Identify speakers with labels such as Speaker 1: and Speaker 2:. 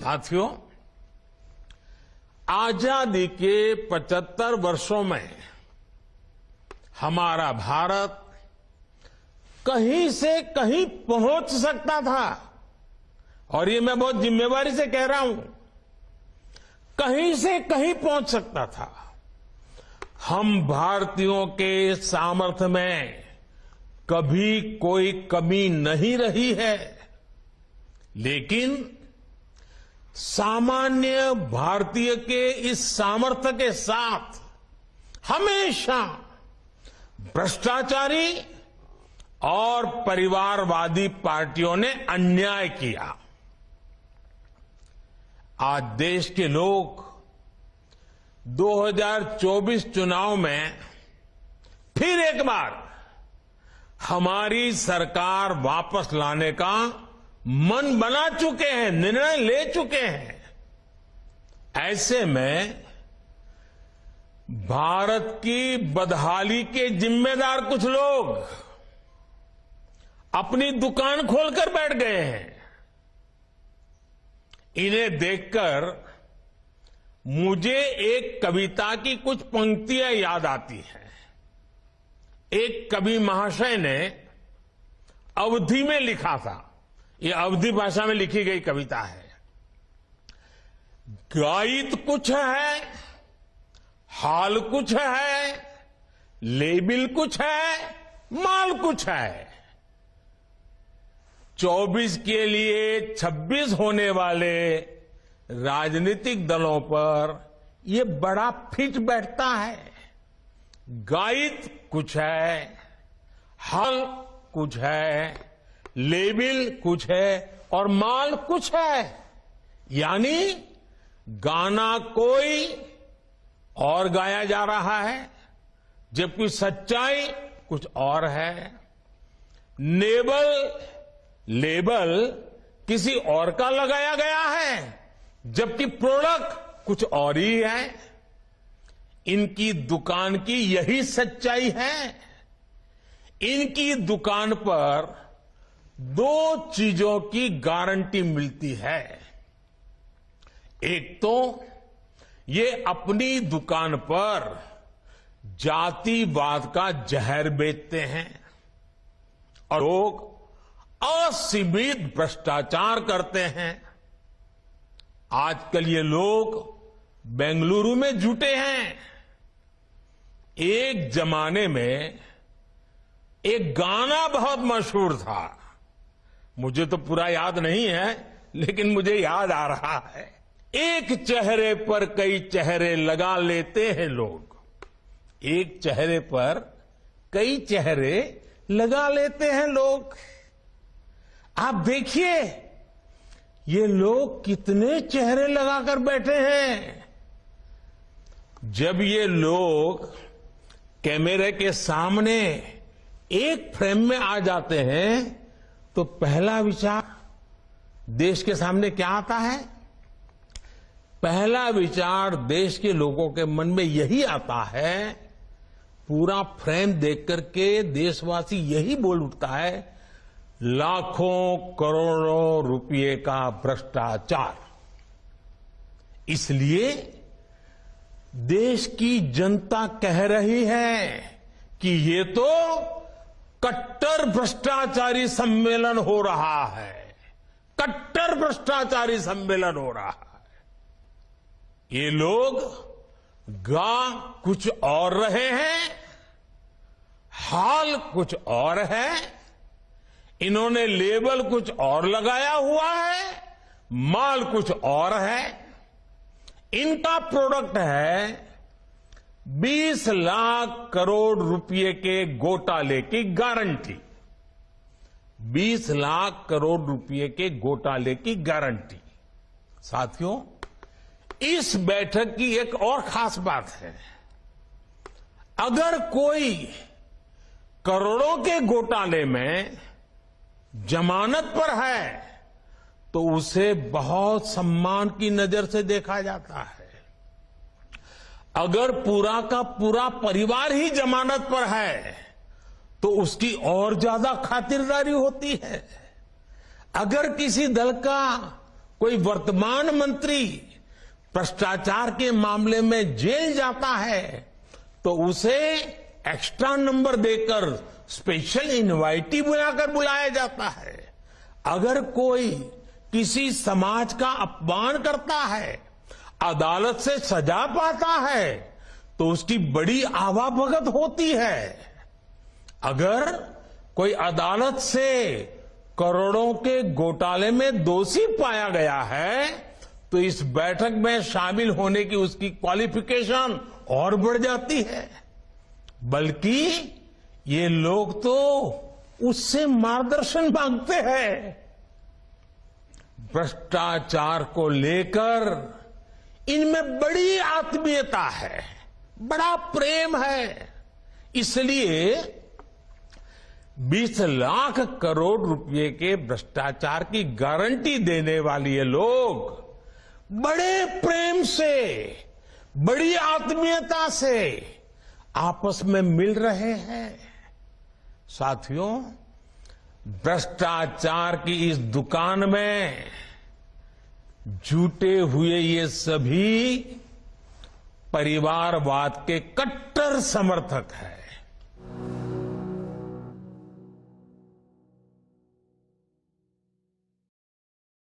Speaker 1: साथियों, आजादी के 75 वर्षों में हमारा भारत कहीं से कहीं पहुंच सकता था, और ये मैं बहुत जिम्मेवारी से कह रहा हूं, कहीं से कहीं पहुंच सकता था। हम भारतीयों के सामर्थ्य में कभी कोई कमी नहीं रही है, लेकिन सामान्य भारतीय के इस सामर्थ्य के साथ हमेशा भ्रष्टाचारी और परिवारवादी पार्टियों ने अन्याय किया। आज देश के लोग 2024 चुनाव में फिर एक बार हमारी सरकार वापस लाने का मन बना चुके हैं, निर्णय ले चुके हैं। ऐसे में भारत की बदहाली के जिम्मेदार कुछ लोग अपनी दुकान खोलकर बैठ गए हैं। इन्हें देखकर मुझे एक कविता की कुछ पंक्तियां याद आती हैं। एक कवि महाशय ने अवधी में लिखा था, ये अवधी भाषा में लिखी गई कविता है। गाइत कुछ है, हाल कुछ है, लेबिल कुछ है, माल कुछ है। 24 के लिए 26 होने वाले राजनीतिक दलों पर ये बड़ा फिट बैठता है। गाइड कुछ है, हल कुछ है, लेबिल कुछ है और माल कुछ है। यानी गाना कोई और गाया जा रहा है, जबकि सच्चाई कुछ और है। लेबल किसी और का लगाया गया है, जबकि प्रोडक्ट कुछ और ही है। इनकी दुकान की यही सच्चाई है। इनकी दुकान पर 2 चीजों की गारंटी मिलती है। एक तो ये अपनी दुकान पर जातिवाद का जहर बेचते हैं और लोग असीमित भ्रष्टाचार करते हैं। आजकल ये लोग बेंगलुरु में जुटे हैं। एक जमाने में एक गाना बहुत मशहूर था, मुझे तो पूरा याद नहीं है, लेकिन मुझे याद आ रहा है। एक चेहरे पर कई चेहरे लगा लेते हैं लोग, एक चेहरे पर कई चेहरे लगा लेते हैं लोग। आप देखिए ये लोग कितने चेहरे लगाकर बैठे हैं। जब ये लोग कैमरे के सामने एक फ्रेम में आ जाते हैं तो पहला विचार देश के सामने क्या आता है? पहला विचार देश के लोगों के मन में यही आता है, पूरा फ्रेम देख करके देशवासी यही बोल उठता है, लाखों करोड़ों रुपए का भ्रष्टाचार। इसलिए देश की जनता कह रही है कि ये तो कट्टर भ्रष्टाचारी सम्मेलन हो रहा है, कट्टर भ्रष्टाचारी सम्मेलन हो रहा है। ये लोग गा कुछ और रहे हैं, हाल कुछ और है, इन्होंने लेबल कुछ और लगाया हुआ है, माल कुछ और है। इनका प्रोडक्ट है 20 लाख करोड़ रुपए के घोटाले की गारंटी। 20 लाख करोड़ रुपए के घोटाले की गारंटी। साथियों, इस बैठक की एक और खास बात है, अगर कोई करोड़ों के घोटाले में जमानत पर है तो उसे बहुत सम्मान की नजर से देखा जाता है। अगर पूरा का पूरा परिवार ही जमानत पर है तो उसकी और ज्यादा खातिरदारी होती है। अगर किसी दल का कोई वर्तमान मंत्री भ्रष्टाचार के मामले में जेल जाता है तो उसे एक्स्ट्रा नंबर देकर स्पेशल इनवाइटी बुलाकर बुलाया जाता है। अगर कोई किसी समाज का अपमान करता है, अदालत से सजा पाता है, तो उसकी बड़ी आवाभगत होती है। अगर कोई अदालत से करोड़ों के घोटाले में दोषी पाया गया है तो इस बैठक में शामिल होने की उसकी क्वालिफिकेशन और बढ़ जाती है। बल्कि ये लोग तो उससे मार्गदर्शन मांगते हैं। भ्रष्टाचार को लेकर इनमें बड़ी आत्मीयता है, बड़ा प्रेम है। इसलिए 20 लाख करोड़ रुपए के भ्रष्टाचार की गारंटी देने वाले ये लोग बड़े प्रेम से, बड़ी आत्मीयता से आपस में मिल रहे हैं। साथियों, भ्रष्टाचार की इस दुकान में जुटे हुए ये सभी परिवारवाद के कट्टर समर्थक हैं।